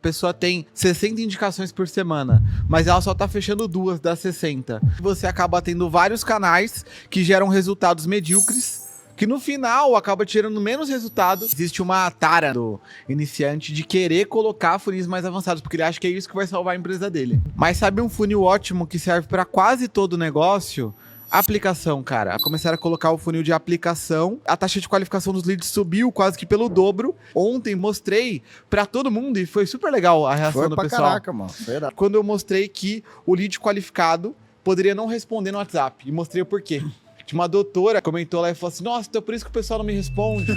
pessoa tem 60 indicações por semana, mas ela só tá fechando 2 das 60. Você acaba tendo vários canais que geram resultados medíocres, que no final acaba tirando menos resultado. Existe uma tara do iniciante de querer colocar funis mais avançados, porque ele acha que é isso que vai salvar a empresa dele. Mas sabe um funil ótimo que serve para quase todo negócio? Aplicação, cara. Começaram a colocar o funil de aplicação. A taxa de qualificação dos leads subiu quase que pelo dobro. Ontem mostrei pra todo mundo e foi super legal a reação do pessoal. Caraca, mano. Verdade. Quando eu mostrei que o lead qualificado poderia não responder no WhatsApp. E mostrei o porquê. Tinha uma doutora comentou lá e falou assim: nossa, então por isso que o pessoal não me responde.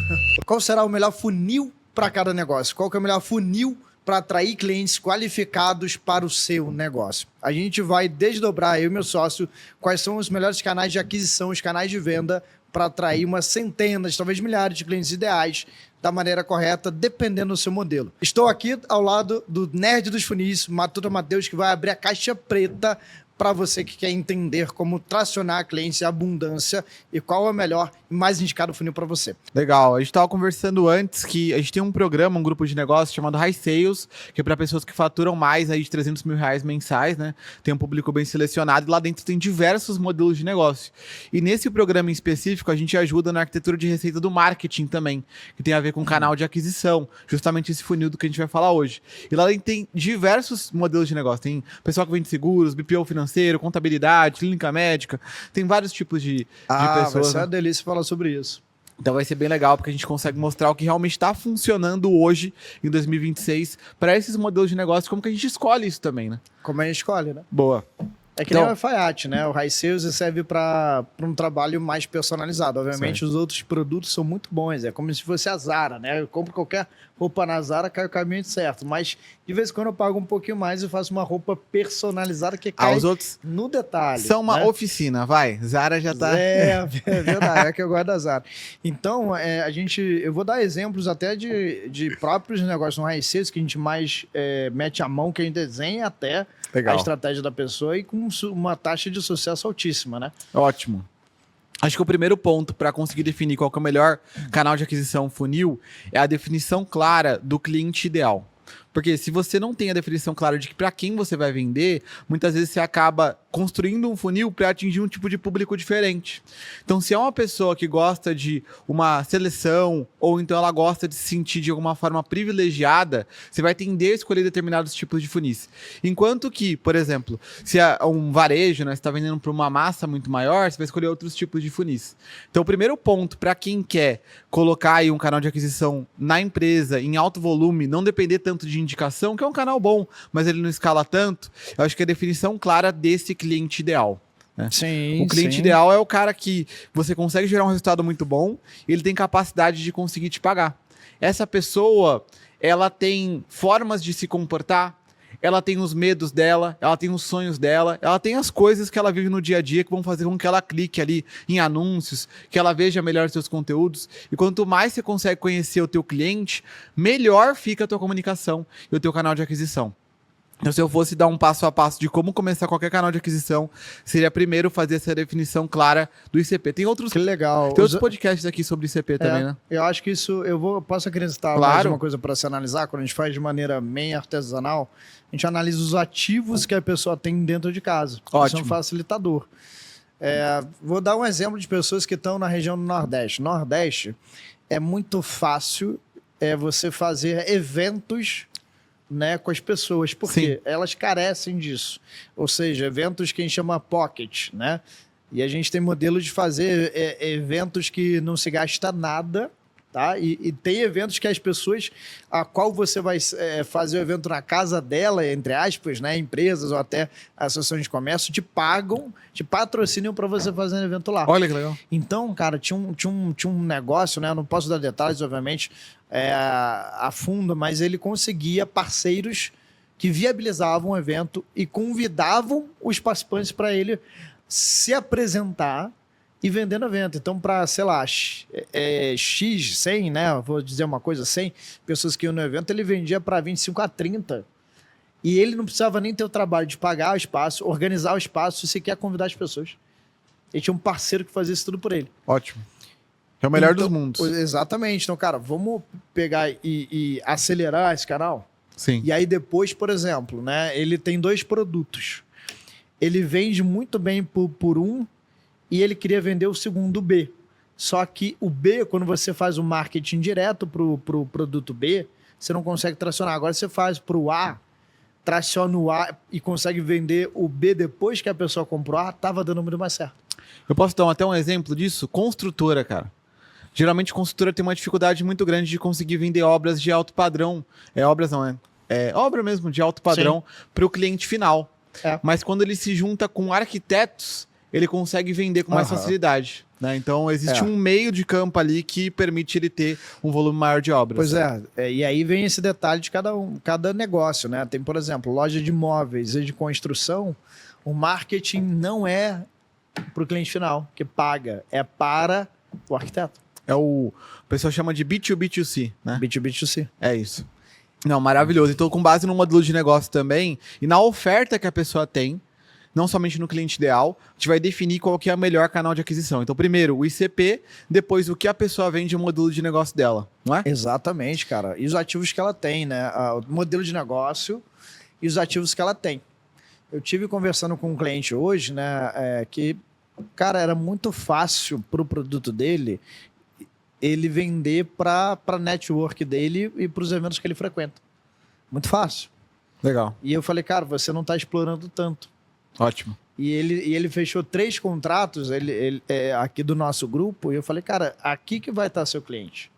Qual será o melhor funil para cada negócio? Qual que é o melhor funil para atrair clientes qualificados para o seu negócio? A gente vai desdobrar, eu e meu sócio, quais são os melhores canais de aquisição, os canais de venda, para atrair umas centenas, talvez milhares de clientes ideais da maneira correta, dependendo do seu modelo. Estou aqui ao lado do nerd dos funis, Matuta Matheus, que vai abrir a caixa preta para você que quer entender como tracionar clientes e abundância e qual é o melhor e mais indicado funil para você. Legal, a gente estava conversando antes que a gente tem um programa, um grupo de negócios chamado High Sales, que é para pessoas que faturam mais aí de 300 mil reais mensais, né? Tem um público bem selecionado e lá dentro tem diversos modelos de negócio. E nesse programa em específico, a gente ajuda na arquitetura de receita do marketing também, que tem a ver com canal de aquisição, justamente esse funil do que a gente vai falar hoje. E lá tem diversos modelos de negócio, tem pessoal que vende seguros, BPO financeiro, contabilidade, clínica médica, tem vários tipos de pessoas. Vai ser uma delícia falar sobre isso. Então vai ser bem legal, porque a gente consegue mostrar o que realmente está funcionando hoje, em 2026, para esses modelos de negócio, como que a gente escolhe isso também, né? Como a gente escolhe, né? Boa. É que nem o alfaiate, né? O High Sales serve para um trabalho mais personalizado. Obviamente, certo. Os outros produtos são muito bons. É como se fosse a Zara, né? Eu compro qualquer roupa na Zara, cai o caminho certo. Mas, de vez em quando, eu pago um pouquinho mais e faço uma roupa personalizada que cai os outros no detalhe. são uma né? oficina, vai. Zara já tá... É verdade, é que eu gosto da Zara. Então, eu vou dar exemplos até de próprios negócios no High Sales que a gente mais mete a mão, que a gente desenha até Legal. a estratégia da pessoa e com uma taxa de sucesso altíssima, né? Ótimo. Acho que o primeiro ponto para conseguir definir qual que é o melhor canal de aquisição funil é a definição clara do cliente ideal. Porque se você não tem a definição clara de que para quem você vai vender, muitas vezes você acaba construindo um funil para atingir um tipo de público diferente. Então, se é uma pessoa que gosta de uma seleção, ou então ela gosta de se sentir de alguma forma privilegiada, você vai tender a escolher determinados tipos de funis. Enquanto que, por exemplo, se é um varejo, né, você está vendendo para uma massa muito maior, você vai escolher outros tipos de funis. Então, o primeiro ponto para quem quer colocar aí um canal de aquisição na empresa em alto volume, não depender tanto de indicação, que é um canal bom, mas ele não escala tanto, eu acho que é a definição clara desse cliente ideal. Né? Sim, o cliente ideal é o cara que você consegue gerar um resultado muito bom e ele tem capacidade de conseguir te pagar. Essa pessoa, ela tem formas de se comportar, ela tem os medos dela, ela tem os sonhos dela, ela tem as coisas que ela vive no dia a dia que vão fazer com que ela clique ali em anúncios, que ela veja melhor seus conteúdos. E quanto mais você consegue conhecer o teu cliente, melhor fica a tua comunicação e o teu canal de aquisição. Então, se eu fosse dar um passo a passo de como começar qualquer canal de aquisição, seria primeiro fazer essa definição clara do ICP. Tem outros, Que legal. tem outros podcasts aqui sobre ICP também, né? Eu acho que isso, posso acrescentar Claro. mais uma coisa para se analisar, quando a gente faz de maneira bem artesanal, a gente analisa os ativos que a pessoa tem dentro de casa. Ótimo. Isso é um facilitador. Vou dar um exemplo de pessoas que estão na região do Nordeste. Nordeste é muito fácil você fazer eventos, né, com as pessoas, porque elas carecem disso. Ou seja, eventos que a gente chama pocket, né? E a gente tem modelo de fazer eventos que não se gasta nada, tá? E tem eventos que as pessoas, a qual você vai fazer o evento na casa dela, entre aspas, né? Empresas ou até associações de comércio te pagam, te patrocinam para você fazer um evento lá. Olha que legal. Então, cara, tinha um negócio, né? Eu não posso dar detalhes, obviamente, a fundo, mas ele conseguia parceiros que viabilizavam o evento e convidavam os participantes para ele se apresentar e vender no evento. Então, para, sei lá, X, 100, né? Vou dizer uma coisa, 100 pessoas que iam no evento, ele vendia para 25 a 30. E ele não precisava nem ter o trabalho de pagar o espaço, organizar o espaço, se quer convidar as pessoas. Ele tinha um parceiro que fazia isso tudo por ele. Ótimo. É o melhor dos mundos. Exatamente. Então, cara, vamos pegar e acelerar esse canal? Sim. E aí depois, por exemplo, né, ele tem 2 produtos. Ele vende muito bem por um e ele queria vender o segundo B. Só que o B, quando você faz o marketing direto pro produto B, você não consegue tracionar. Agora você faz pro A, traciona o A e consegue vender o B depois que a pessoa comprou A, tava dando muito mais certo. Eu posso dar até um exemplo disso? Construtora, cara. Geralmente, construtora tem uma dificuldade muito grande de conseguir vender obras de alto padrão. Obras não, obra mesmo de alto padrão para o cliente final. Mas quando ele se junta com arquitetos, ele consegue vender com mais facilidade. Né? Então, existe um meio de campo ali que permite ele ter um volume maior de obras. Pois e aí vem esse detalhe de cada negócio, né? Tem, por exemplo, loja de imóveis e de construção, o marketing não é para o cliente final, que paga, é para o arquiteto. O pessoal chama de B2B2C, né? B2B2C. É isso. Não, maravilhoso. Então, com base no modelo de negócio também, e na oferta que a pessoa tem, não somente no cliente ideal, a gente vai definir qual que é o melhor canal de aquisição. Então, primeiro, o ICP, depois o que a pessoa vende, o modelo de negócio dela, não é? Exatamente, cara. E os ativos que ela tem, né? O modelo de negócio e os ativos que ela tem. Eu tive conversando com um cliente hoje, né, que, cara, era muito fácil para o produto dele ele vender para a network dele e para os eventos que ele frequenta. Muito fácil. Legal. E eu falei, cara, você não está explorando tanto. Ótimo. E ele fechou 3 contratos aqui do nosso grupo e eu falei, cara, aqui que vai estar seu cliente.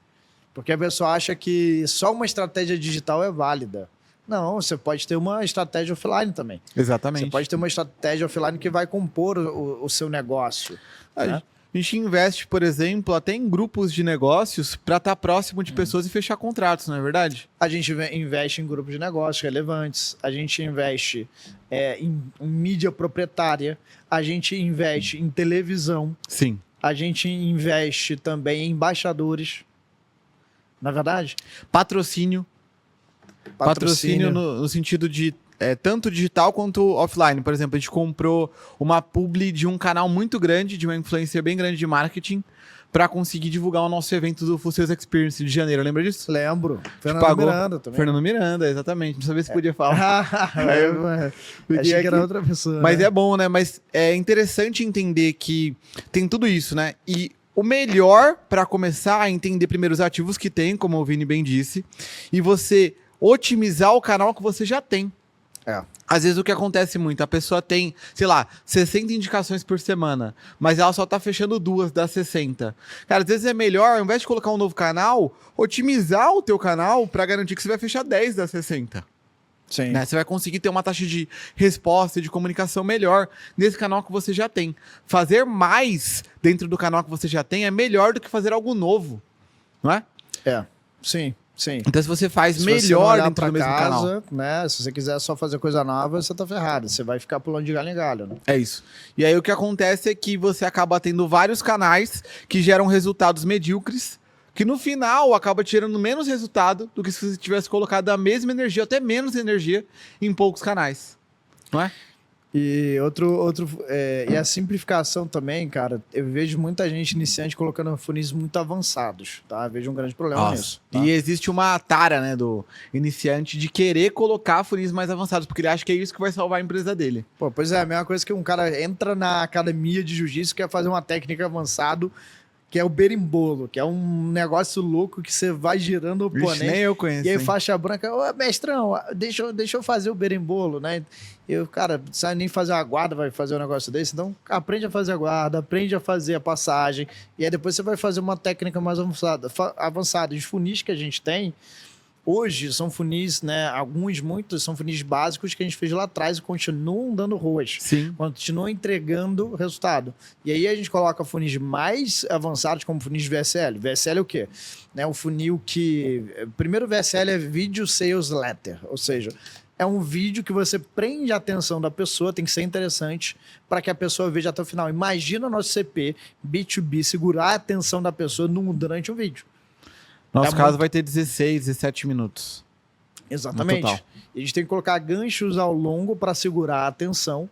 Porque a pessoa acha que só uma estratégia digital é válida. Não, você pode ter uma estratégia offline também. Exatamente. Você pode ter uma estratégia offline que vai compor o seu negócio. Né? A gente investe, por exemplo, até em grupos de negócios para estar próximo de pessoas e fechar contratos, não é verdade? A gente investe em grupos de negócios relevantes, a gente investe em mídia proprietária, a gente investe em televisão. Sim. A gente investe também em embaixadores. Na verdade? Patrocínio no sentido de tanto digital quanto offline. Por exemplo, a gente comprou uma publi de um canal muito grande, de uma influencer bem grande de marketing, para conseguir divulgar o nosso evento do Full Sales Experience de janeiro. Lembra disso? Lembro. Fernando Miranda também. Fernando Miranda, exatamente. Não sabia se podia falar. Achei que era outra pessoa. Mas né? é bom, né? Mas é interessante entender que tem tudo isso, né? E o melhor para começar a entender primeiro os ativos que tem, como o Vini bem disse, e você otimizar o canal que você já tem. Às vezes o que acontece muito, a pessoa tem, sei lá, 60 indicações por semana, mas ela só tá fechando 2 das 60. Cara, às vezes é melhor, ao invés de colocar um novo canal, otimizar o teu canal para garantir que você vai fechar 10 das 60. Sim. Né? Você vai conseguir ter uma taxa de resposta e de comunicação melhor nesse canal que você já tem. Fazer mais dentro do canal que você já tem é melhor do que fazer algo novo, não é? Sim. Então, se você faz melhor dentro do mesmo canal, né? Se você quiser só fazer coisa nova, você tá ferrado. Você vai ficar pulando de galho em galho, né? É isso. E aí o que acontece é que você acaba tendo vários canais que geram resultados medíocres, que no final acaba tirando menos resultado do que se você tivesse colocado a mesma energia, até menos energia, em poucos canais. Não é? E e a simplificação também, cara, eu vejo muita gente iniciante colocando funis muito avançados, tá? Eu vejo um grande problema nisso. Tá? E existe uma tara, né, do iniciante de querer colocar funis mais avançados, porque ele acha que é isso que vai salvar a empresa dele. Pô, pois é, a mesma coisa que um cara entra na academia de jiu-jitsu e quer fazer uma técnica avançado, que é o berimbolo, que é um negócio louco que você vai girando o oponente. Nem eu conheço. E aí faixa branca, ô mestrão, deixa eu fazer o berimbolo, né? Eu, cara, não sabe nem fazer a guarda, vai fazer um negócio desse, então aprende a fazer a guarda, aprende a fazer a passagem, e aí depois você vai fazer uma técnica mais avançada. Os funis que a gente tem, hoje são funis, né? Muitos são funis básicos que a gente fez lá atrás e continuam dando ROAS. Sim. Continuam entregando resultado. E aí a gente coloca funis mais avançados, como funis VSL. VSL é o quê? Né, o funil que... Primeiro, VSL é Video Sales Letter, ou seja, é um vídeo que você prende a atenção da pessoa, tem que ser interessante para que a pessoa veja até o final. Imagina o nosso CP B2B segurar a atenção da pessoa durante um vídeo. Nosso caso vai ter 16, 17 minutos. Exatamente. E a gente tem que colocar ganchos ao longo para segurar a atenção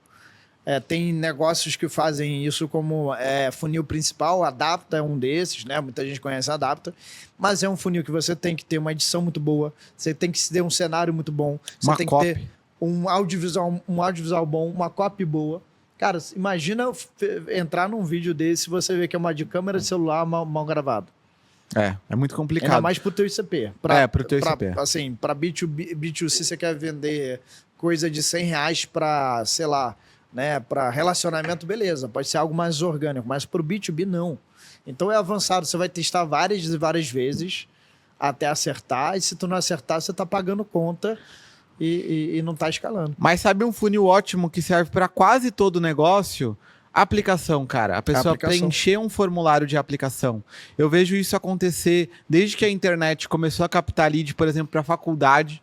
Tem negócios que fazem isso como funil principal, Adapta é um desses, né? Muita gente conhece a Adapta, mas é um funil que você tem que ter uma edição muito boa, você tem que ter um cenário muito bom, você tem que ter um audiovisual bom, uma copy boa. Cara, imagina entrar num vídeo desse e você ver que é uma de câmera de celular mal gravado. É muito complicado. Ainda mais pro teu ICP. Pro teu ICP. Assim, pra B2C você quer vender coisa de R$100 pra, sei lá, né, para relacionamento, beleza, pode ser algo mais orgânico, mas para o B2B não. Então é avançado, você vai testar várias e várias vezes até acertar, e se tu não acertar, você tá pagando conta e não tá escalando. Mas sabe um funil ótimo que serve para quase todo negócio? Aplicação, cara. A pessoa preencher um formulário de aplicação. Eu vejo isso acontecer desde que a internet começou a captar lead, por exemplo, para faculdade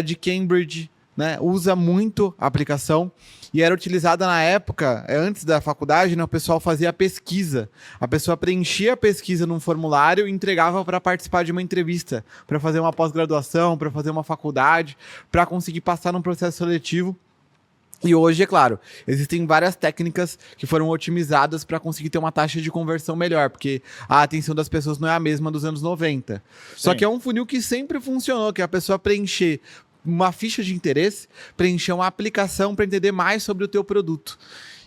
de Cambridge, né, usa muito a aplicação e era utilizada na época, antes da faculdade, né, o pessoal fazia a pesquisa. A pessoa preenchia a pesquisa num formulário e entregava para participar de uma entrevista, para fazer uma pós-graduação, para fazer uma faculdade, para conseguir passar num processo seletivo. E hoje, é claro, existem várias técnicas que foram otimizadas para conseguir ter uma taxa de conversão melhor, porque a atenção das pessoas não é a mesma dos anos 90. Sim. Só que é um funil que sempre funcionou, que é a pessoa preencher uma ficha de interesse, preencher uma aplicação para entender mais sobre o teu produto.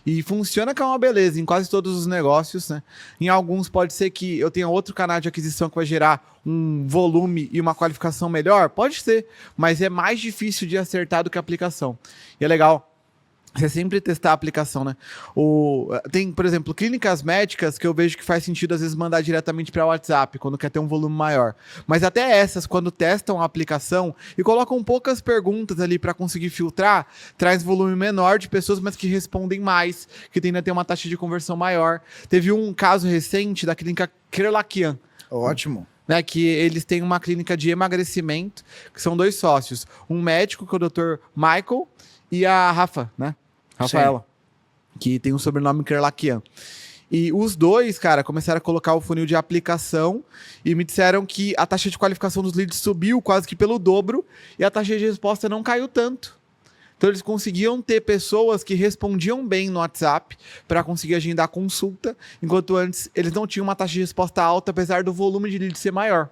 E funciona que é uma beleza em quase todos os negócios, né? Em alguns pode ser que eu tenha outro canal de aquisição que vai gerar um volume e uma qualificação melhor, pode ser, mas é mais difícil de acertar do que a aplicação. E é legal você sempre testar a aplicação, né? Tem, por exemplo, clínicas médicas que eu vejo que faz sentido às vezes mandar diretamente para o WhatsApp quando quer ter um volume maior. Mas até essas, quando testam a aplicação e colocam poucas perguntas ali para conseguir filtrar, traz volume menor de pessoas, mas que respondem mais, que tendem a ter uma taxa de conversão maior. Teve um caso recente da clínica Kerlakian. Ótimo. Né, que eles têm uma clínica de emagrecimento, que são 2 sócios. Um médico, que é o Dr. Michael, e a Rafa, né? Rafaela, sim, que tem um sobrenome Kerlakian. E os dois, cara, começaram a colocar o funil de aplicação e me disseram que a taxa de qualificação dos leads subiu quase que pelo dobro e a taxa de resposta não caiu tanto. Então eles conseguiam ter pessoas que respondiam bem no WhatsApp para conseguir agendar consulta, enquanto antes eles não tinham uma taxa de resposta alta, apesar do volume de leads ser maior.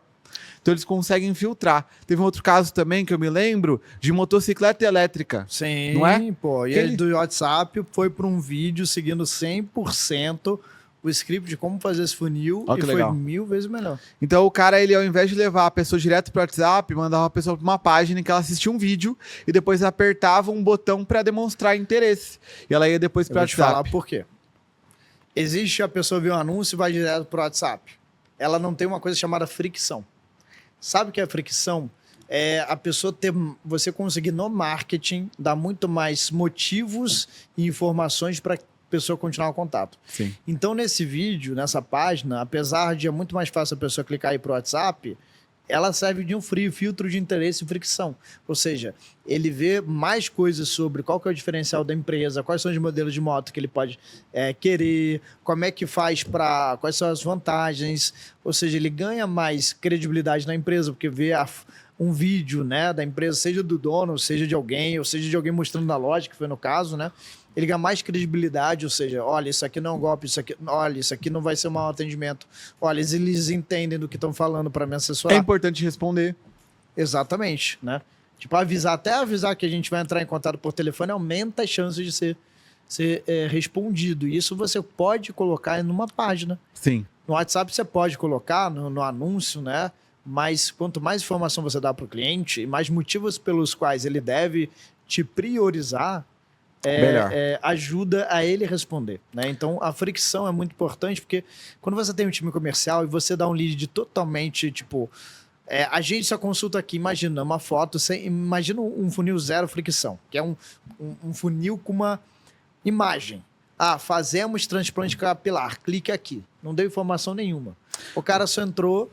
Então eles conseguem filtrar. Teve um outro caso também que eu me lembro de motocicleta elétrica. Sim, não é? Pô. E ele do WhatsApp foi para um vídeo seguindo 100% o script de como fazer esse funil e foi 1000 vezes melhor. Então o cara, ele ao invés de levar a pessoa direto para o WhatsApp, mandava a pessoa para uma página em que ela assistia um vídeo e depois apertava um botão para demonstrar interesse. E ela ia depois para o WhatsApp. Vou te falar por quê. Existe a pessoa ver um anúncio e vai direto para o WhatsApp. Ela não tem uma coisa chamada fricção. Sabe o que é fricção? É a pessoa você conseguir no marketing dar muito mais motivos e informações para a pessoa continuar o contato. Sim. Então, nesse vídeo, nessa página, apesar de é muito mais fácil a pessoa clicar aí para o WhatsApp, ela serve de um filtro de interesse e fricção. Ou seja, ele vê mais coisas sobre qual que é o diferencial da empresa, quais são os modelos de moto que ele pode querer, como é que faz quais são as vantagens. Ou seja, ele ganha mais credibilidade na empresa, porque vê um vídeo, né, da empresa, seja do dono, seja de alguém, ou seja de alguém mostrando na loja, que foi no caso, né? Ele ganha mais credibilidade, ou seja, olha, isso aqui não é um golpe, isso aqui não vai ser um mau atendimento. Olha, eles entendem do que estão falando para me assessorar. É importante responder. Exatamente, né? Tipo, até avisar que a gente vai entrar em contato por telefone aumenta as chances de ser respondido. E isso você pode colocar numa página. Sim. No WhatsApp você pode colocar no anúncio, né? Mas quanto mais informação você dá para o cliente, e mais motivos pelos quais ele deve te priorizar, ajuda a ele responder, né? Então a fricção é muito importante, porque quando você tem um time comercial e você dá um lead totalmente, tipo, agende sua consulta aqui, imagina uma foto, imagina um funil zero fricção, que é um funil com uma imagem. Fazemos transplante capilar, clique aqui. Não deu informação nenhuma. O cara só entrou,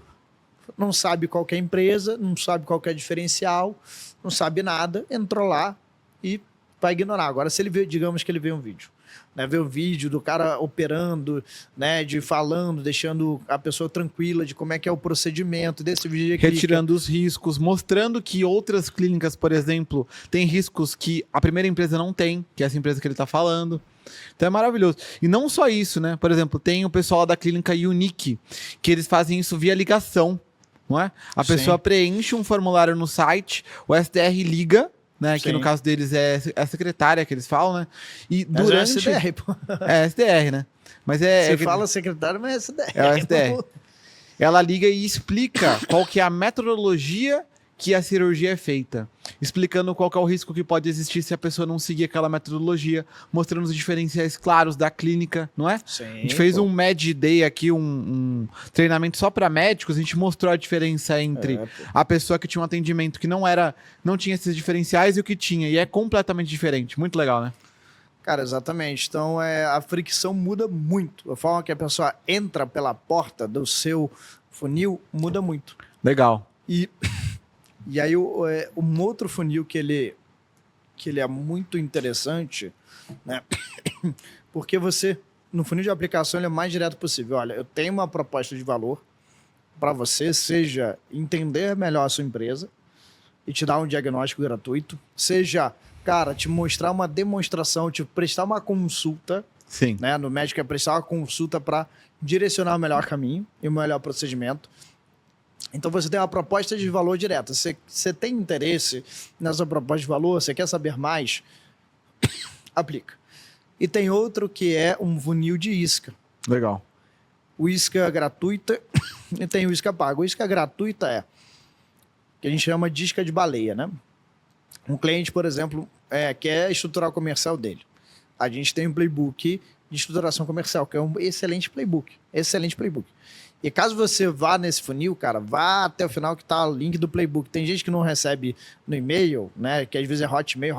não sabe qual que é a empresa, não sabe qual que é o diferencial, não sabe nada, entrou lá e vai ignorar. Agora, se ele vê, digamos que ele vê um vídeo. né? Ver o vídeo do cara operando, né? De falando, deixando a pessoa tranquila de como é que é o procedimento desse vídeo. Retirando os riscos, mostrando que outras clínicas, por exemplo, têm riscos que a primeira empresa não tem, que é essa empresa que ele está falando. Então é maravilhoso. E não só isso, né? Por exemplo, tem o pessoal da clínica Unique, que eles fazem isso via ligação, não é? A pessoa preenche um formulário no site, o SDR liga, né? Que no caso deles é a secretária que eles falam, né? E durante... Mas é SDR, pô. É SDR, né? Mas Você fala secretário, mas é SDR. É o SDR. Ela liga e explica qual que é a metodologia que a cirurgia é feita, explicando qual que é o risco que pode existir se a pessoa não seguir aquela metodologia, mostrando os diferenciais claros da clínica, não é? Sim, a gente fez um Med Day aqui, um treinamento só para médicos, a gente mostrou a diferença entre a pessoa que tinha um atendimento que não tinha esses diferenciais e o que tinha, e é completamente diferente. Muito legal, né? Cara, exatamente. Então, a fricção muda muito. A forma que a pessoa entra pela porta do seu funil muda muito. Legal. E aí, um outro funil que ele é muito interessante, né? Porque no funil de aplicação, ele é o mais direto possível. Olha, eu tenho uma proposta de valor para você, seja entender melhor a sua empresa e te dar um diagnóstico gratuito, seja, cara, te mostrar uma demonstração, te prestar uma consulta. Sim. Né? No médico é prestar uma consulta para direcionar o melhor caminho e o melhor procedimento. Então você tem uma proposta de valor direta. Você tem interesse nessa proposta de valor, você quer saber mais, aplica. E tem outro que é um funil de isca. Legal. O isca gratuita e tem o isca pago. O isca gratuita que a gente chama de isca de baleia, né? Um cliente, por exemplo, quer estruturar o comercial dele. A gente tem um playbook de estruturação comercial, que é um excelente playbook. Excelente playbook. E caso você vá nesse funil, cara, vá até o final que tá o link do playbook. Tem gente que não recebe no e-mail, né? Que às vezes é Hotmail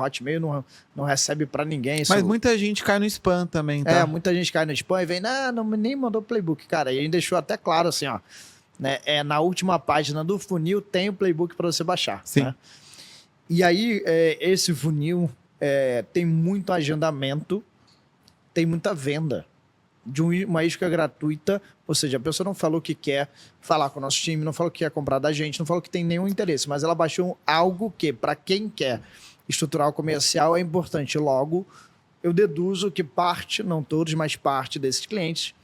não recebe para ninguém. Mas muita gente cai no spam também, tá? Muita gente cai no spam e vem, não nem mandou playbook. Cara, e a gente deixou até claro assim, ó. Né, na última página do funil tem o playbook para você baixar. Sim. Né? E aí, esse funil tem muito agendamento, tem muita venda de uma isca gratuita, ou seja, a pessoa não falou que quer falar com o nosso time, não falou que quer comprar da gente, não falou que tem nenhum interesse, mas ela baixou algo que, para quem quer estruturar o comercial, é importante. Logo, eu deduzo que parte, não todos, mas parte desses clientes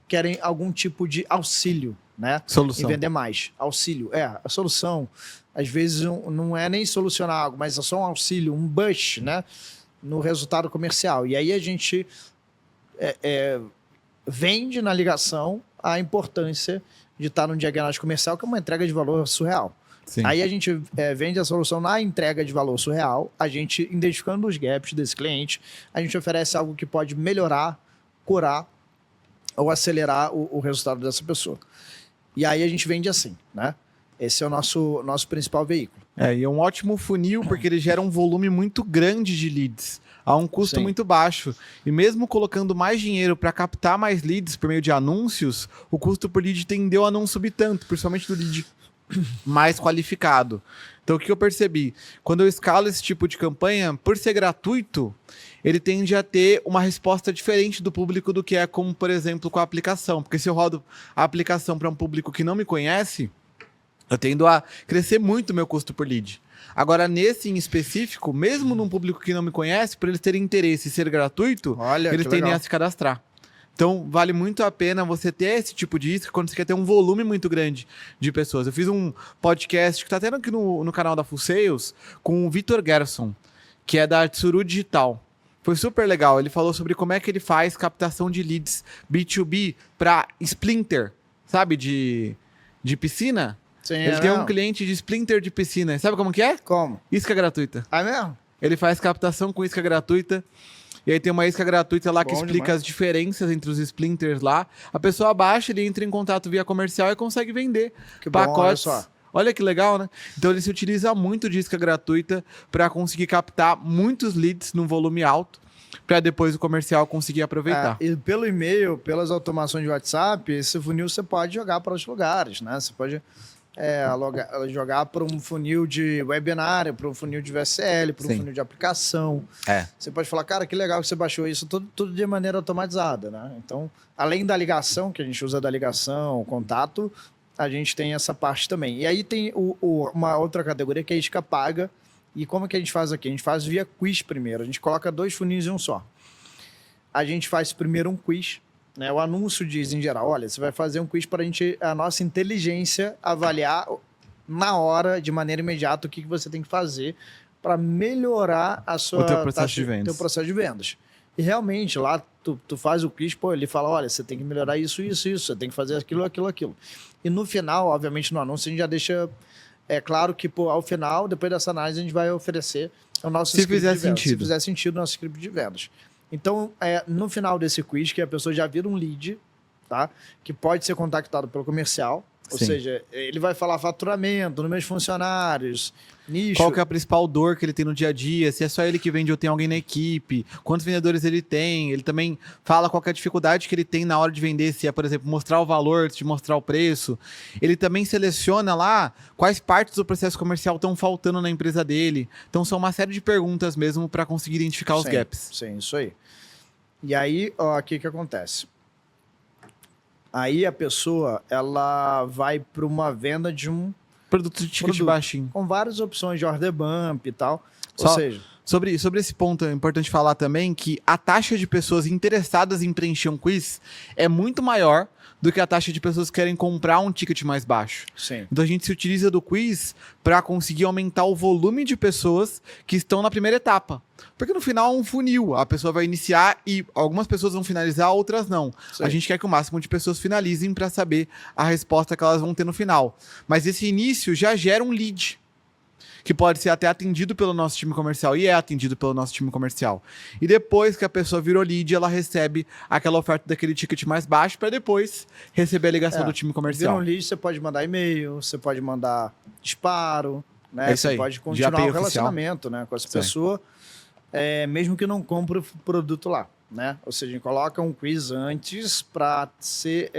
querem algum tipo de auxílio, né? Solução. Em vender mais. Auxílio. A solução, às vezes, não é nem solucionar algo, mas é só um auxílio, um push, né? No resultado comercial. E aí a gente vende na ligação a importância de estar no diagnóstico comercial, que é uma entrega de valor surreal. Sim. Aí a gente vende a solução na entrega de valor surreal, a gente, identificando os gaps desse cliente, a gente oferece algo que pode melhorar, curar ou acelerar o resultado dessa pessoa. E aí a gente vende assim, né? Esse é o nosso principal veículo. E é um ótimo funil, porque ele gera um volume muito grande de leads, a um custo muito baixo. E mesmo colocando mais dinheiro para captar mais leads por meio de anúncios, o custo por lead tendeu a não subir tanto, principalmente do lead mais qualificado. Então o que eu percebi? Quando eu escalo esse tipo de campanha, por ser gratuito, ele tende a ter uma resposta diferente do público do que é como, por exemplo, com a aplicação. Porque se eu rodo a aplicação para um público que não me conhece, eu tendo a crescer muito o meu custo por lead. Agora, nesse em específico, mesmo num público que não me conhece, para eles terem interesse em ser gratuito, eles tendem a se cadastrar. Então, vale muito a pena você ter esse tipo de isca quando você quer ter um volume muito grande de pessoas. Eu fiz um podcast que está até aqui no canal da Full Sales com o Vitor Gerson, que é da Tsuru Digital. Foi super legal. Ele falou sobre como é que ele faz captação de leads B2B para Splinter, sabe? De piscina. Sim, ele tem um cliente de Splinter de piscina. Sabe como que é? Como? Isca gratuita. Ah, mesmo? Ele faz captação com isca gratuita. E aí tem uma isca gratuita lá que explica as diferenças entre os splinters lá. A pessoa baixa, ele entra em contato via comercial e consegue vender pacotes. Olha só. Olha que legal, né? Então ele se utiliza muito de isca gratuita para conseguir captar muitos leads num volume alto, para depois o comercial conseguir aproveitar. E pelo e-mail, pelas automações de WhatsApp, esse funil você pode jogar para outros lugares, né? Você pode jogar para um funil de webinário, para um funil de VSL, para um Sim. funil de aplicação. Você pode falar, cara, que legal que você baixou isso, tudo de maneira automatizada, né? Então, além da ligação, que a gente usa da ligação, o contato, a gente tem essa parte também. E aí tem uma outra categoria que é a isca paga. E como que a gente faz aqui? A gente faz via quiz primeiro. A gente coloca 2 funis em um só. A gente faz primeiro um quiz, né? O anúncio diz, em geral, olha, você vai fazer um quiz para a nossa inteligência avaliar na hora, de maneira imediata, o que você tem que fazer para melhorar o teu processo de vendas. teu processo de vendas. E realmente, lá tu faz o quiz, ele fala, olha, você tem que melhorar isso, você tem que fazer aquilo. E no final, obviamente, no anúncio, a gente já deixa claro que, ao final, depois dessa análise, a gente vai oferecer o nosso Se script fizer de vendas. sentido. Se fizer sentido, o nosso script de vendas. Então, no final desse quiz, que a pessoa já vira um lead, tá? Que pode ser contactado pelo comercial, ou Sim. seja, ele vai falar faturamento, número de funcionários, nicho. Qual que é a principal dor que ele tem no dia a dia, se é só ele que vende ou tem alguém na equipe, quantos vendedores ele tem, ele também fala qual que é a dificuldade que ele tem na hora de vender, se é, por exemplo, mostrar o valor antes de mostrar o preço. Ele também seleciona lá quais partes do processo comercial estão faltando na empresa dele. Então são uma série de perguntas mesmo para conseguir identificar os gaps. Sim, isso aí. E aí, o que acontece? Aí a pessoa, ela vai para uma venda de um Produto de ticket baixinho. com várias opções de order bump e tal. Ou Só seja, sobre esse ponto é importante falar também que a taxa de pessoas interessadas em preencher um quiz é muito maior do que a taxa de pessoas que querem comprar um ticket mais baixo. sim. Então a gente se utiliza do quiz para conseguir aumentar o volume de pessoas que estão na primeira etapa. Porque no final é um funil, a pessoa vai iniciar e algumas pessoas vão finalizar, outras não. Sim. A gente quer que o máximo de pessoas finalizem para saber a resposta que elas vão ter no final. Mas esse início já gera um lead, que pode ser até atendido pelo nosso time comercial e é atendido pelo nosso time comercial. E depois que a pessoa virou lead, ela recebe aquela oferta daquele ticket mais baixo para depois receber a ligação do time Vira comercial. um lead, você pode mandar e-mail, você pode mandar disparo, né? É isso Você aí. pode De continuar API o oficial. relacionamento, né, com essa pessoa, mesmo que não compre o produto lá, né? Ou seja, a gente coloca um quiz antes para ser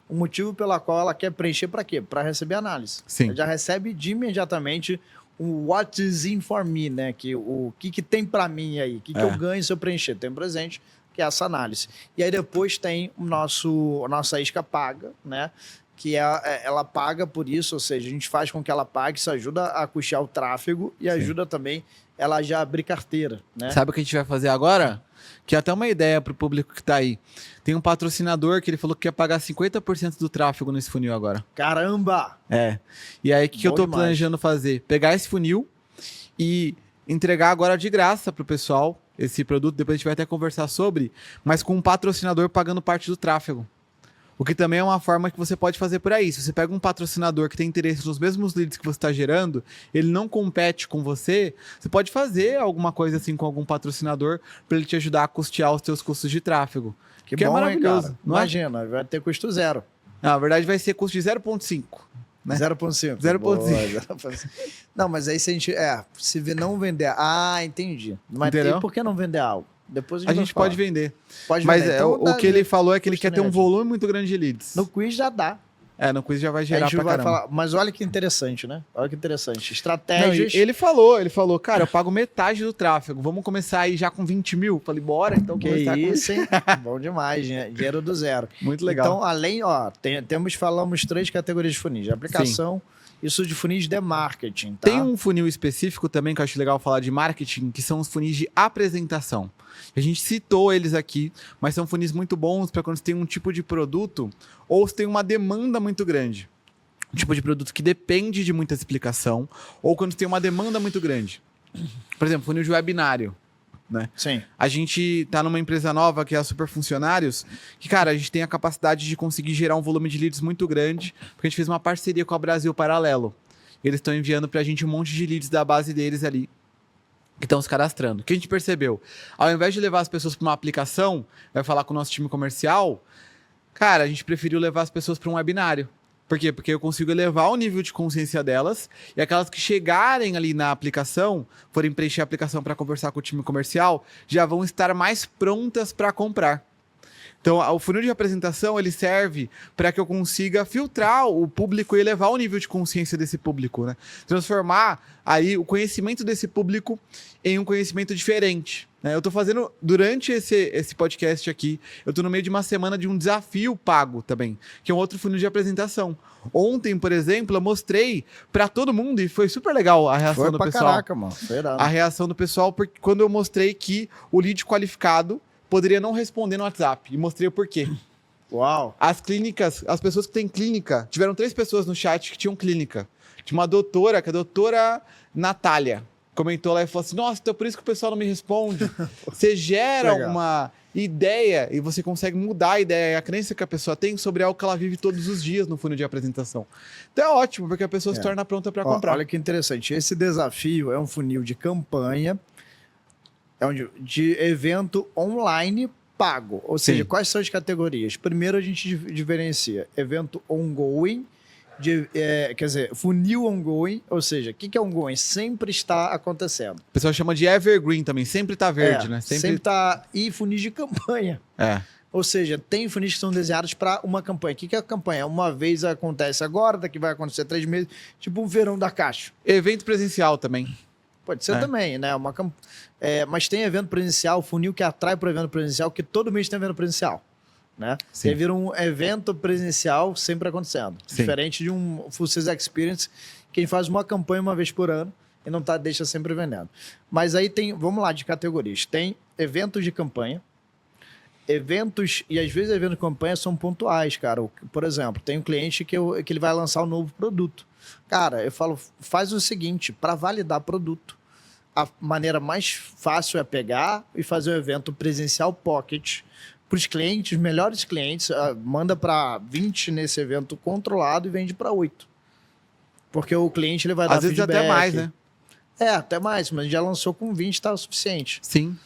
um motivo pela qual ela quer preencher para quê? Para receber análise. Sim. Ela já recebe de imediatamente o what is in for me, né? O que tem para mim aí? O que eu ganho se eu preencher? Tem um presente, que é essa análise. E aí depois tem a nossa isca paga, né? Que ela paga por isso, ou seja, a gente faz com que ela pague, isso ajuda a custear o tráfego e ajuda também ela já abrir carteira, né? Sabe o que a gente vai fazer agora? Que é até uma ideia para o público que está aí. Tem um patrocinador que ele falou que quer pagar 50% do tráfego nesse funil agora. Caramba! E aí, o que eu tô demais. planejando fazer? Pegar esse funil e entregar agora de graça pro pessoal esse produto. Depois a gente vai até conversar sobre, mas com um patrocinador pagando parte do tráfego. O que também é uma forma que você pode fazer por aí. Se você pega um patrocinador que tem interesse nos mesmos leads que você está gerando, ele não compete com você, você pode fazer alguma coisa assim com algum patrocinador para ele te ajudar a custear os teus custos de tráfego. Que é bom, maravilhoso. hein, cara? Não é? Imagina, vai ter custo zero. Na verdade, vai ser custo de 0,5. Né? 0,5. 0,5. Boa, 0,5. Não, mas aí se a gente. Se não vender. Ah, entendi. Mas Entendeu? tem por que não vender algo? Depois A gente pode vender. Pode Mas vender. Então, o que ele falou é que ele custo quer ter um negativo. volume muito grande de leads. No quiz já dá. No quiz já vai A gerar gente pra vai caramba. falar. Mas olha que interessante, né? Olha que interessante. Não, Estratégias. e ele falou, cara, eu pago metade do tráfego, vamos começar aí já com 20 mil? Falei, bora, então Que começar isso, hein? Bom demais, né? Dinheiro do zero. Muito legal. Então, além, falamos 3 categorias de funis: de aplicação, isso de funis de marketing, tá? Tem um funil específico também que eu acho legal falar de marketing, que são os funis de apresentação. A gente citou eles aqui, mas são funis muito bons para quando você tem um tipo de produto ou você tem uma demanda muito grande. Um tipo de produto que depende de muita explicação ou quando você tem uma demanda muito grande. Por exemplo, funil de webinário. Né? Sim. A gente tá numa empresa nova que é a Super Funcionários, que, cara, a gente tem a capacidade de conseguir gerar um volume de leads muito grande, porque a gente fez uma parceria com a Brasil Paralelo. Eles estão enviando pra gente um monte de leads da base deles ali, que estão se cadastrando. O que a gente percebeu? Ao invés de levar as pessoas para uma aplicação, vai falar com o nosso time comercial, cara, a gente preferiu levar as pessoas para um webinário. Por quê? Porque eu consigo elevar o nível de consciência delas e aquelas que chegarem ali na aplicação, forem preencher a aplicação para conversar com o time comercial, já vão estar mais prontas para comprar. Então, o funil de apresentação, ele serve para que eu consiga filtrar o público e elevar o nível de consciência desse público, né? Transformar aí o conhecimento desse público em um conhecimento diferente, né? Eu tô fazendo, durante esse podcast aqui, eu tô no meio de uma semana de um desafio pago também, que é um outro funil de apresentação. Ontem, por exemplo, eu mostrei para todo mundo e foi super legal a reação do pessoal. Caraca, mano. A reação do pessoal, porque quando eu mostrei que o lead qualificado poderia não responder no WhatsApp. E mostrei o porquê. Uau. As clínicas, as pessoas que têm clínica, tiveram 3 pessoas no chat que tinham clínica. Tinha uma doutora, que é a doutora Natália, comentou lá e falou assim, nossa, então é por isso que o pessoal não me responde. Você gera uma ideia e você consegue mudar a ideia e a crença que a pessoa tem sobre algo que ela vive todos os dias no funil de apresentação. Então é ótimo, porque a pessoa se torna pronta para comprar. Olha que interessante. Esse desafio é um funil de campanha, de evento online pago. Ou seja, quais são as categorias? Primeiro a gente diferencia evento ongoing, quer dizer, funil ongoing, ou seja, o que é ongoing? Sempre está acontecendo. O pessoal chama de evergreen também, sempre está verde, né? Sempre está... E funis de campanha. Ou seja, tem funis que são desenhados para uma campanha. O que é a campanha? Uma vez acontece agora, daqui vai acontecer 3 meses, tipo um verão da caixa. Evento presencial também. Pode ser também, né? Mas tem evento presencial, funil que atrai para o evento presencial, que todo mês tem evento presencial. Né? Você vira um evento presencial sempre acontecendo. Sim. Diferente de um Full Sales Experience, que a gente faz uma campanha uma vez por ano e não deixa sempre vendendo. Mas aí tem, vamos lá, de categorias. Tem eventos de campanha, eventos, e às vezes eventos de campanha são pontuais, cara. Por exemplo, tem um cliente que ele vai lançar um novo produto. Cara, eu falo, faz o seguinte, para validar produto, a maneira mais fácil é pegar e fazer um evento presencial pocket para os clientes, melhores clientes, manda para 20 nesse evento controlado e vende para 8. Porque o cliente ele vai dar feedback. Às vezes até mais, né? Até mais, mas já lançou com 20, tá o suficiente. Sim.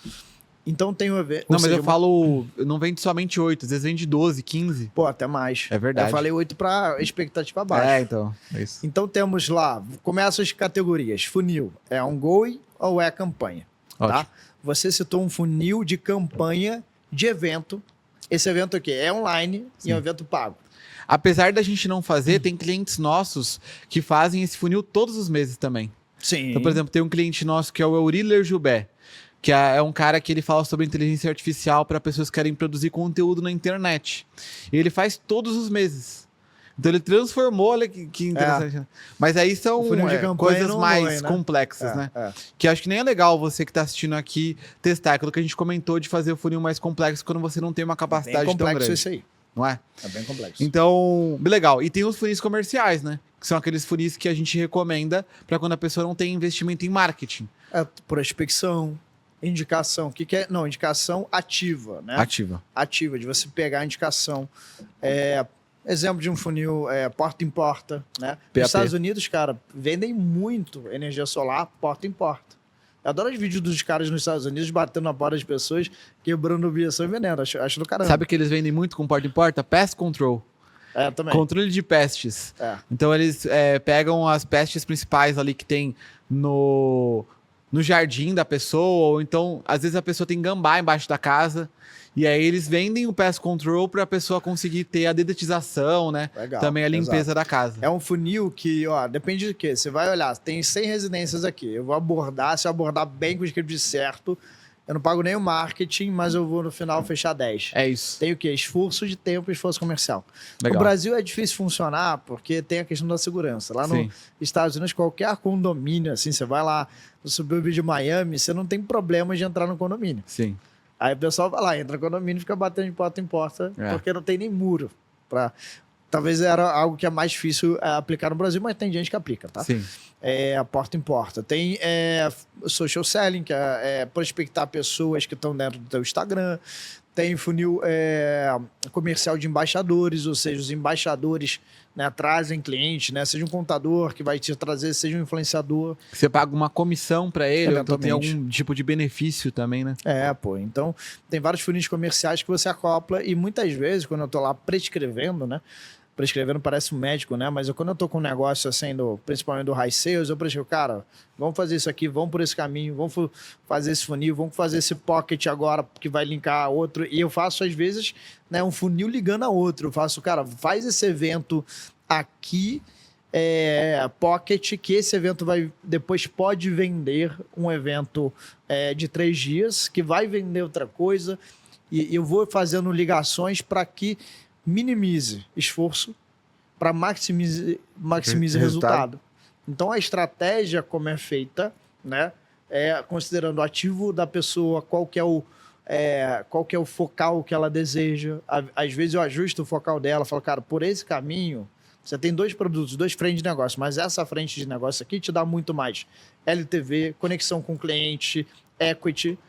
Então tem o evento. Não, mas eu falo, não vende somente 8, às vezes vende 12, 15. Pô, até mais. É verdade. Eu falei 8 para expectativa baixa. Então, é isso. Então temos lá, começa as categorias. Funil, é ongoing ou é campanha? Tá? Você citou um funil de campanha de evento. Esse evento aqui é online e é um evento pago. Apesar da gente não fazer, tem clientes nossos que fazem esse funil todos os meses também. Sim. Então, por exemplo, tem um cliente nosso que é o Euriler Gilbert, que é um cara que ele fala sobre inteligência artificial para pessoas que querem produzir conteúdo na internet. E ele faz todos os meses. Então ele transformou, olha que interessante. Né? Mas aí são coisas mais complexas, né? Que acho que nem é legal você que está assistindo aqui testar. Aquilo que a gente comentou de fazer o funil mais complexo quando você não tem uma capacidade tão grande. É complexo isso aí. Não é? É bem complexo. Então, legal. E tem os funis comerciais, né? Que são aqueles funis que a gente recomenda para quando a pessoa não tem investimento em marketing. Prospecção, indicação. O que é? Não, indicação ativa, né? Ativa, de você pegar a indicação. Exemplo de um funil porta em porta, né? Nos Estados Unidos, cara, vendem muito energia solar porta em porta. Eu adoro os vídeos dos caras nos Estados Unidos batendo na porta das pessoas, quebrando objeção e vendendo. Acho do caramba. Sabe que eles vendem muito com porta em porta? Pest control. Também. Controle de pestes. Então eles pegam as pestes principais ali que tem no jardim da pessoa, ou então, às vezes a pessoa tem gambá embaixo da casa, e aí eles vendem o pest control para a pessoa conseguir ter a dedetização, né? Legal, também a limpeza da casa. É um funil que, depende de quê? Você vai olhar, tem 100 residências aqui, eu vou abordar, se eu abordar bem com o script certo, eu não pago nem o marketing, mas eu vou no final fechar 10. É isso. Tem o quê? Esforço de tempo e esforço comercial. Legal. No Brasil é difícil funcionar porque tem a questão da segurança. Lá nos Estados Unidos, qualquer condomínio, assim, você vai lá no subúrbio de Miami, você não tem problema de entrar no condomínio. Sim. Aí o pessoal vai lá, entra no condomínio e fica batendo de porta em porta, porque não tem nem muro. Talvez era algo que é mais difícil aplicar no Brasil, mas tem gente que aplica, tá? Sim. Porta em porta. Tem social selling, que é prospectar pessoas que estão dentro do teu Instagram. Tem funil comercial de embaixadores, ou seja, os embaixadores, né, trazem cliente, né? Seja um contador que vai te trazer, seja um influenciador. Você paga uma comissão para ele, então tem algum tipo de benefício também, né? Então, tem vários funis comerciais que você acopla e muitas vezes, quando eu tô lá prescrevendo, né? O prescrevendo parece um médico, né? Mas quando eu tô com um negócio assim, principalmente do high sales, eu prescrevo, cara, vamos fazer isso aqui, vamos por esse caminho, vamos fazer esse funil, vamos fazer esse pocket agora que vai linkar a outro. E eu faço, às vezes, né, um funil ligando a outro. Eu faço, cara, faz esse evento aqui, pocket, que esse evento depois pode vender um evento de 3 dias, que vai vender outra coisa. E eu vou fazendo ligações para que minimize esforço para maximize resultado. Então, a estratégia, como é feita, né, considerando o ativo da pessoa, qual que é o focal que ela deseja. Às vezes eu ajusto o focal dela, falo, cara, por esse caminho, você tem 2 produtos, 2 frentes de negócio, mas essa frente de negócio aqui te dá muito mais LTV, conexão com o cliente, equity.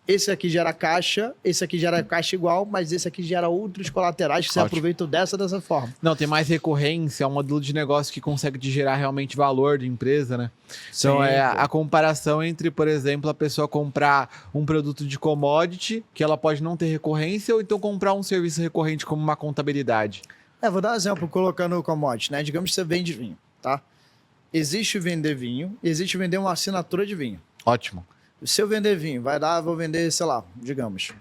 Esse aqui gera caixa, esse aqui gera caixa igual, mas esse aqui gera outros colaterais que você aproveita dessa forma. Não, tem mais recorrência, é um modelo de negócio que consegue te gerar realmente valor de empresa, né? Então, a comparação entre, por exemplo, a pessoa comprar um produto de commodity, que ela pode não ter recorrência, ou então comprar um serviço recorrente como uma contabilidade. Vou dar um exemplo colocando o commodity, né? Digamos que você vende vinho, tá? Existe vender vinho, existe vender uma assinatura de vinho. Ótimo. Se eu vender vinho, vou vender, sei lá, digamos,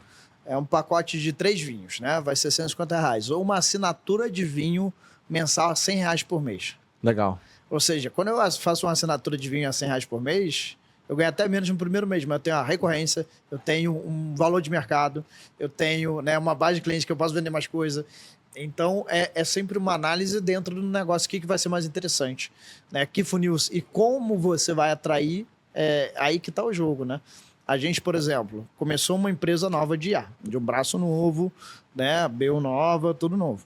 um pacote de 3 vinhos, né? Vai ser R$150. Ou uma assinatura de vinho mensal a R$100 por mês. Legal. Ou seja, quando eu faço uma assinatura de vinho a R$100 por mês, eu ganho até menos no primeiro mês, mas eu tenho a recorrência, eu tenho um valor de mercado, eu tenho, né, uma base de clientes que eu posso vender mais coisa. Então, é sempre uma análise dentro do negócio, o que vai ser mais interessante, né? Que funil e como você vai atrair. Aí que está o jogo, né? A gente, por exemplo, começou uma empresa nova de IA, de um braço novo, né? BU nova, tudo novo.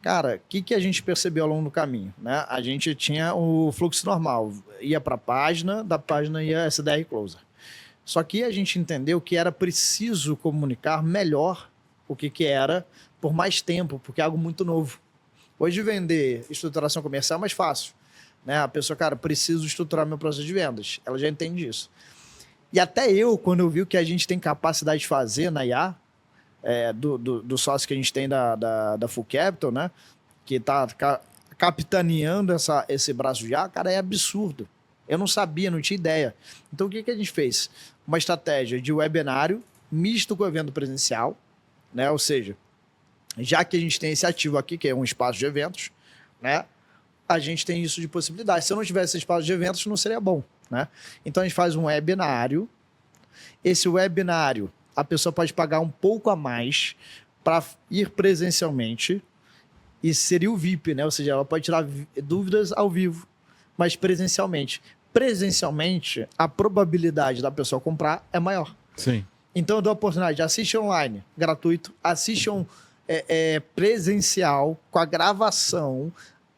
Cara, o que a gente percebeu ao longo do caminho, né? A gente tinha o fluxo normal, ia para a página, da página ia SDR Closer. Só que a gente entendeu que era preciso comunicar melhor o que era por mais tempo, porque é algo muito novo. Hoje vender estruturação comercial é mais fácil. Né? A pessoa, cara, preciso estruturar meu processo de vendas. Ela já entende isso. E até eu, quando eu vi o que a gente tem capacidade de fazer na IA, do sócio que a gente tem da Full Capital, né? Que está capitaneando esse braço de IA, cara, é absurdo. Eu não sabia, não tinha ideia. Então, o que a gente fez? Uma estratégia de webinário misto com o evento presencial, né? Ou seja, já que a gente tem esse ativo aqui, que é um espaço de eventos, né? A gente tem isso de possibilidade. Se eu não tivesse esse espaço de eventos, não seria bom, né? Então, a gente faz um webinário. Esse webinário, a pessoa pode pagar um pouco a mais para ir presencialmente e seria o VIP, né? Ou seja, ela pode tirar dúvidas ao vivo, mas presencialmente. Presencialmente, a probabilidade da pessoa comprar é maior. Sim. Então, eu dou a oportunidade. Assiste online, gratuito. Assiste presencial, com a gravação,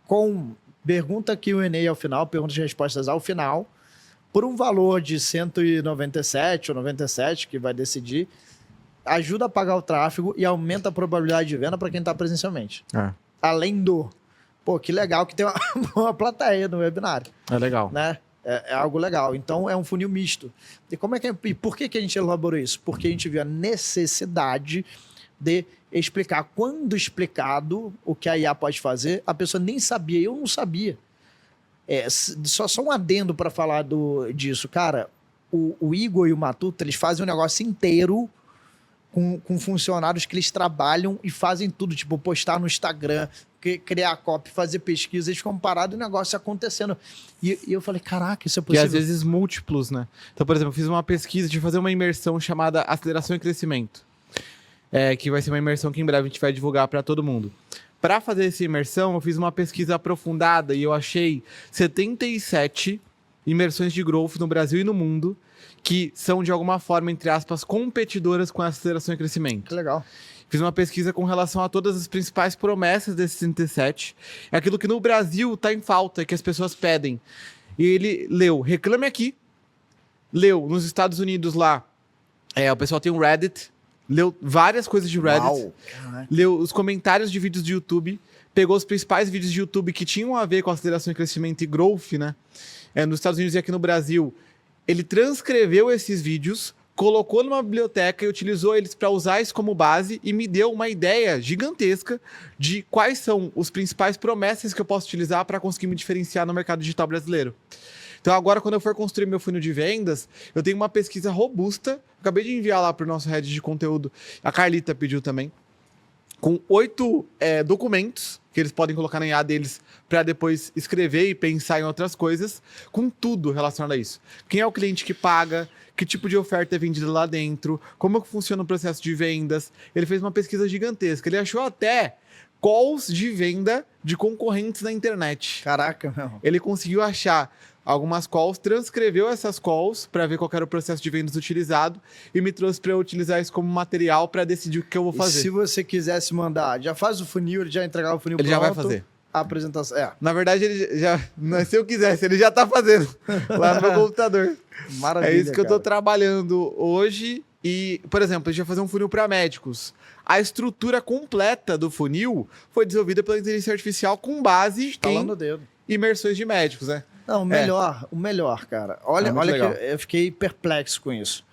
com pergunta Q&A ao final, perguntas e respostas ao final, por um valor de 197 ou 97, que vai decidir, ajuda a pagar o tráfego e aumenta a probabilidade de venda para quem está presencialmente. Além do... Pô, que legal que tem uma plateia no webinário. É legal. Né? É algo legal. Então, é um funil misto. E por que a gente elaborou isso? Porque a gente viu a necessidade de explicar. Quando explicado o que a IA pode fazer, a pessoa nem sabia, eu não sabia. Só um adendo para falar disso. Cara, o Igor e o Matuta, eles fazem um negócio inteiro com funcionários que eles trabalham e fazem tudo, tipo, postar no Instagram, criar copy, fazer pesquisa, eles ficam parados e o negócio acontecendo. E eu falei, caraca, isso é possível. E às vezes múltiplos, né? Então, por exemplo, eu fiz uma pesquisa de fazer uma imersão chamada Aceleração e Crescimento. Que vai ser uma imersão que em breve a gente vai divulgar para todo mundo. Para fazer essa imersão, eu fiz uma pesquisa aprofundada e eu achei 77 imersões de growth no Brasil e no mundo que são, de alguma forma, entre aspas, competidoras com a aceleração e crescimento. Que legal. Fiz uma pesquisa com relação a todas as principais promessas desses 67. É aquilo que no Brasil está em falta, que as pessoas pedem. E ele leu Reclame Aqui, leu nos Estados Unidos lá, o pessoal tem um Reddit, leu várias coisas de Reddit, leu os comentários de vídeos de YouTube, pegou os principais vídeos de YouTube que tinham a ver com aceleração e crescimento e growth, né? Nos Estados Unidos e aqui no Brasil, ele transcreveu esses vídeos, colocou numa biblioteca e utilizou eles para usar isso como base e me deu uma ideia gigantesca de quais são os principais promessas que eu posso utilizar para conseguir me diferenciar no mercado digital brasileiro. Então agora, quando eu for construir meu funil de vendas, eu tenho uma pesquisa robusta. Acabei de enviar lá para o nosso head de conteúdo. A Carlita pediu também. Com 8 documentos que eles podem colocar na IA deles para depois escrever e pensar em outras coisas, com tudo relacionado a isso. Quem é o cliente que paga, que tipo de oferta é vendida lá dentro, como que funciona o processo de vendas. Ele fez uma pesquisa gigantesca. Ele achou até calls de venda de concorrentes na internet. Caraca, meu. Ele conseguiu achar algumas calls, transcreveu essas calls para ver qual era o processo de vendas utilizado e me trouxe para eu utilizar isso como material para decidir o que eu vou fazer. E se você quisesse mandar, já faz o funil, ele já entregava o funil Ele pronto. já vai fazer. A apresentação, Na verdade, ele já, não é se eu quisesse, ele já tá fazendo lá no meu computador. Maravilha, É isso que eu tô cara. trabalhando hoje. E, por exemplo, a gente vai fazer um funil para médicos. A estrutura completa do funil foi desenvolvida pela inteligência artificial com base Estalando em o dedo. imersões de médicos, né? Não, o melhor, cara. Olha, muito olha legal. que eu fiquei perplexo com isso.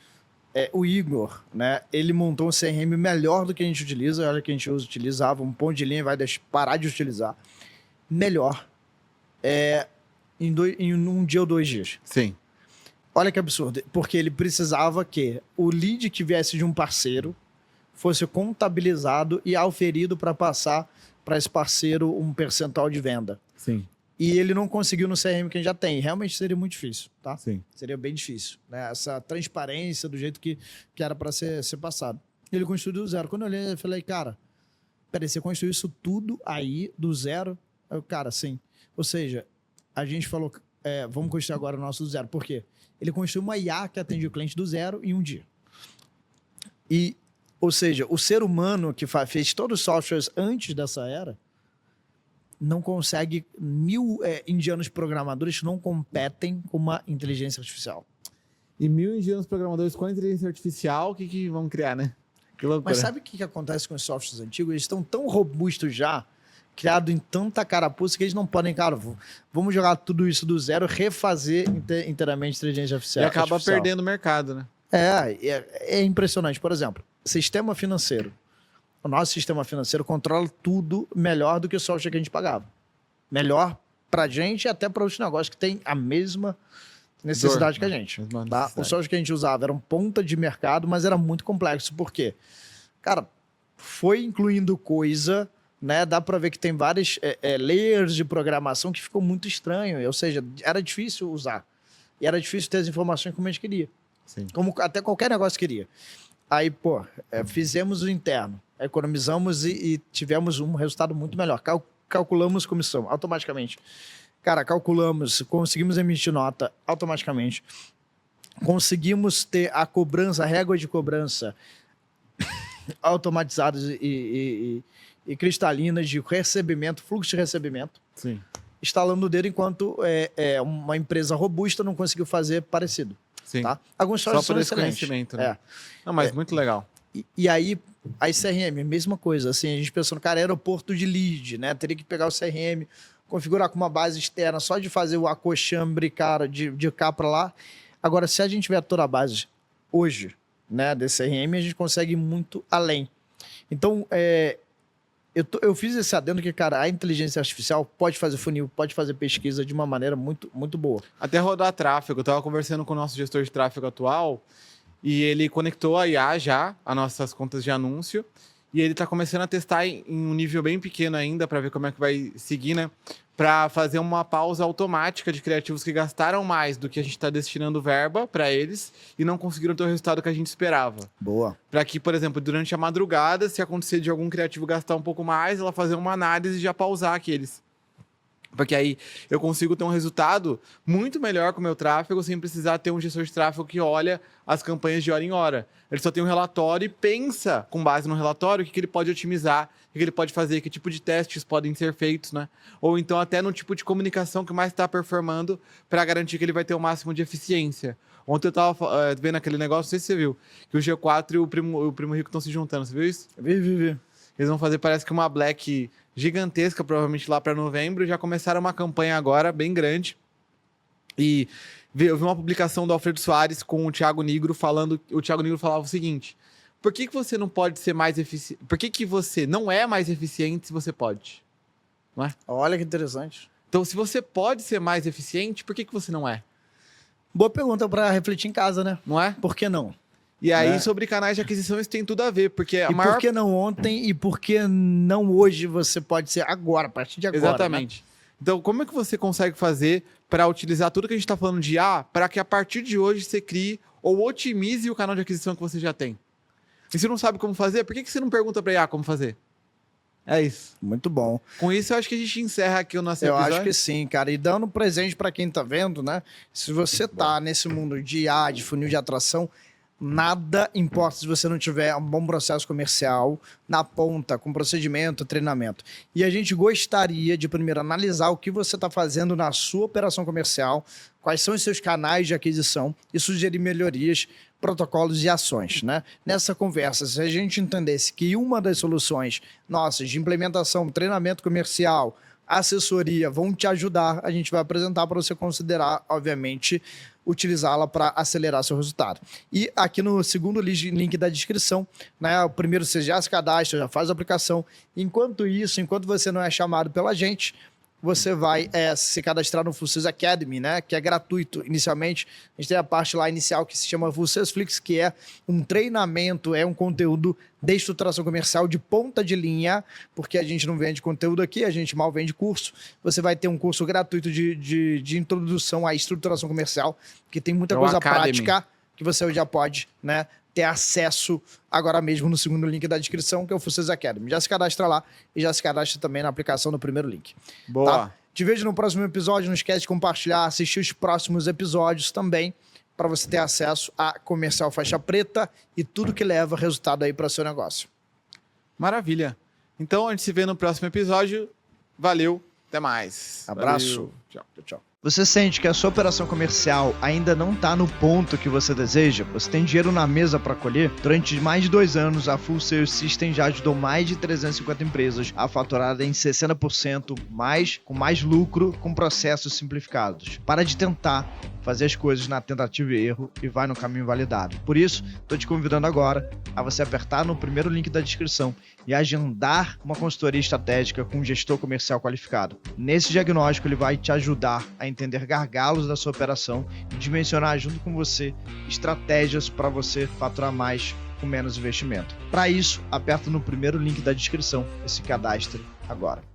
O Igor, né? Ele montou um CRM melhor do que a gente utiliza. Olha que a gente utilizava um ponto de linha e vai parar de utilizar. Melhor. Em um dia ou 2 dias. Sim. Olha que absurdo. Porque ele precisava que o lead que viesse de um parceiro fosse contabilizado e auferido para passar para esse parceiro um percentual de venda. Sim. E ele não conseguiu no CRM que a gente já tem. Realmente seria muito difícil, tá? Sim. Seria bem difícil, né? Essa transparência do jeito que era para ser passado. Ele construiu do zero. Quando eu olhei, eu falei, cara, peraí, você construiu isso tudo aí do zero? Eu, cara, sim. Ou seja, a gente falou, vamos construir agora o nosso do zero. Por quê? Ele construiu uma IA que atende o cliente do zero em um dia. Ou seja, o ser humano que fez todos os softwares antes dessa era não consegue, 1000 indianos programadores não competem com uma inteligência artificial. E 1000 engenheiros programadores com a inteligência artificial, o que vão criar, né? Que loucura. Mas sabe o que acontece com os softwares antigos? Eles estão tão robustos já, criados em tanta carapuça, que eles não podem, cara, vamos jogar tudo isso do zero, refazer inteiramente a inteligência artificial. E acaba perdendo o mercado, né? É impressionante. Por exemplo, sistema financeiro. O nosso sistema financeiro controla tudo melhor do que o software que a gente pagava. Melhor pra gente e até para outros negócios que têm a mesma necessidade que a gente. Tá? O software que a gente usava era um ponta de mercado, mas era muito complexo. Por quê? Cara, foi incluindo coisa, né? Dá para ver que tem vários layers de programação que ficou muito estranho. Ou seja, era difícil usar. E era difícil ter as informações como a gente queria. Sim. Como até qualquer negócio queria. Aí, fizemos o interno. Economizamos e tivemos um resultado muito melhor. Calculamos comissão automaticamente. Cara, conseguimos emitir nota automaticamente. Conseguimos ter a cobrança, a régua de cobrança automatizadas e cristalinas de recebimento, fluxo de recebimento. Sim. Instalando o dedo enquanto uma empresa robusta não conseguiu fazer parecido. Sim. Tá? Alguns Só softwares por são esse excelentes. conhecimento, né? Não, mas muito legal. E aí, a CRM, mesma coisa. Assim, a gente pensando, cara, aeroporto de lead, né? Teria que pegar o CRM, configurar com uma base externa, só de fazer o acochambre, cara, de cá para lá. Agora, se a gente tiver toda a base hoje, né, desse CRM, a gente consegue ir muito além. Então, eu fiz esse adendo que, cara, a inteligência artificial pode fazer funil, pode fazer pesquisa de uma maneira muito, muito boa. Até rodar tráfego. Eu tava conversando com o nosso gestor de tráfego atual e ele conectou a IA já, as nossas contas de anúncio, e ele tá começando a testar em um nível bem pequeno ainda para ver como é que vai seguir, né? Para fazer uma pausa automática de criativos que gastaram mais do que a gente está destinando verba para eles e não conseguiram ter o resultado que a gente esperava. Boa. Para que, por exemplo, durante a madrugada, se acontecer de algum criativo gastar um pouco mais, ela fazer uma análise e já pausar aqueles. Porque aí eu consigo ter um resultado muito melhor com o meu tráfego sem precisar ter um gestor de tráfego que olha as campanhas de hora em hora. Ele só tem um relatório e pensa, com base no relatório, o que ele pode otimizar, o que ele pode fazer, que tipo de testes podem ser feitos, né? Ou então até no tipo de comunicação que mais está performando para garantir que ele vai ter o máximo de eficiência. Ontem eu estava vendo aquele negócio, não sei se você viu, que o G4 e o Primo Rico estão se juntando, você viu isso? Vi. Eles vão fazer, parece que uma Black gigantesca, provavelmente lá para novembro. Já começaram uma campanha agora bem grande. E Eu vi uma publicação do Alfredo Soares com o Thiago Nigro falando... O Thiago Nigro falava o seguinte: por que você não pode ser mais eficiente? Por que você não é mais eficiente se você pode? Não é? Olha que interessante. Então, se você pode ser mais eficiente, por que você não é? Boa pergunta para refletir em casa, né? Não é? Por que não? E aí, sobre canais de aquisição, isso tem tudo a ver, porque a E maior... por que não ontem e por que não hoje você pode ser agora, a partir de agora? Exatamente. Né? Então, como é que você consegue fazer para utilizar tudo que a gente está falando de IA para que a partir de hoje você crie ou otimize o canal de aquisição que você já tem? E se não sabe como fazer, por que você não pergunta para IA como fazer? É isso. Muito bom. Com isso, eu acho que a gente encerra aqui o nosso Eu episódio. acho que sim, cara. E dando presente para quem tá vendo, né? Se você tá nesse mundo de IA, de funil de atração, nada importa se você não tiver um bom processo comercial na ponta, com procedimento, treinamento. E a gente gostaria de primeiro analisar o que você está fazendo na sua operação comercial, quais são os seus canais de aquisição e sugerir melhorias, protocolos e ações, né? Nessa conversa, se a gente entendesse que uma das soluções nossas de implementação, treinamento comercial, assessoria vão te ajudar, a gente vai apresentar para você considerar, obviamente, utilizá-la para acelerar seu resultado. E aqui no segundo link da descrição, né, o primeiro você já se cadastra, já faz a aplicação. Enquanto isso, enquanto você não é chamado pela gente, você vai se cadastrar no Full Sales Academy, né? Que é gratuito. Inicialmente, a gente tem a parte lá inicial que se chama Full Sales Flix, que é um treinamento, é um conteúdo de estruturação comercial de ponta de linha, porque a gente não vende conteúdo aqui, a gente mal vende curso. Você vai ter um curso gratuito de introdução à estruturação comercial, que tem muita coisa prática que você já pode, né, ter acesso agora mesmo no segundo link da descrição, que é o Full Sales Academy. Já se cadastra lá e já se cadastra também na aplicação no primeiro link. Boa. Tá? Te vejo no próximo episódio. Não esquece de compartilhar, assistir os próximos episódios também, para você ter acesso a comercial faixa preta e tudo que leva resultado aí para o seu negócio. Maravilha. Então, a gente se vê no próximo episódio. Valeu. Até mais. Abraço. Valeu. Tchau. Tchau. Você sente que a sua operação comercial ainda não está no ponto que você deseja? Você tem dinheiro na mesa para colher? Durante mais de 2 anos, a Full Sales System já ajudou mais de 350 empresas a faturar em 60% mais, com mais lucro, com processos simplificados. Para de tentar fazer as coisas na tentativa e erro e vai no caminho validado. Por isso, estou te convidando agora a você apertar no primeiro link da descrição e agendar uma consultoria estratégica com um gestor comercial qualificado. Nesse diagnóstico, ele vai te ajudar a entender gargalos da sua operação e dimensionar junto com você estratégias para você faturar mais com menos investimento. Para isso, aperta no primeiro link da descrição e se cadastre agora.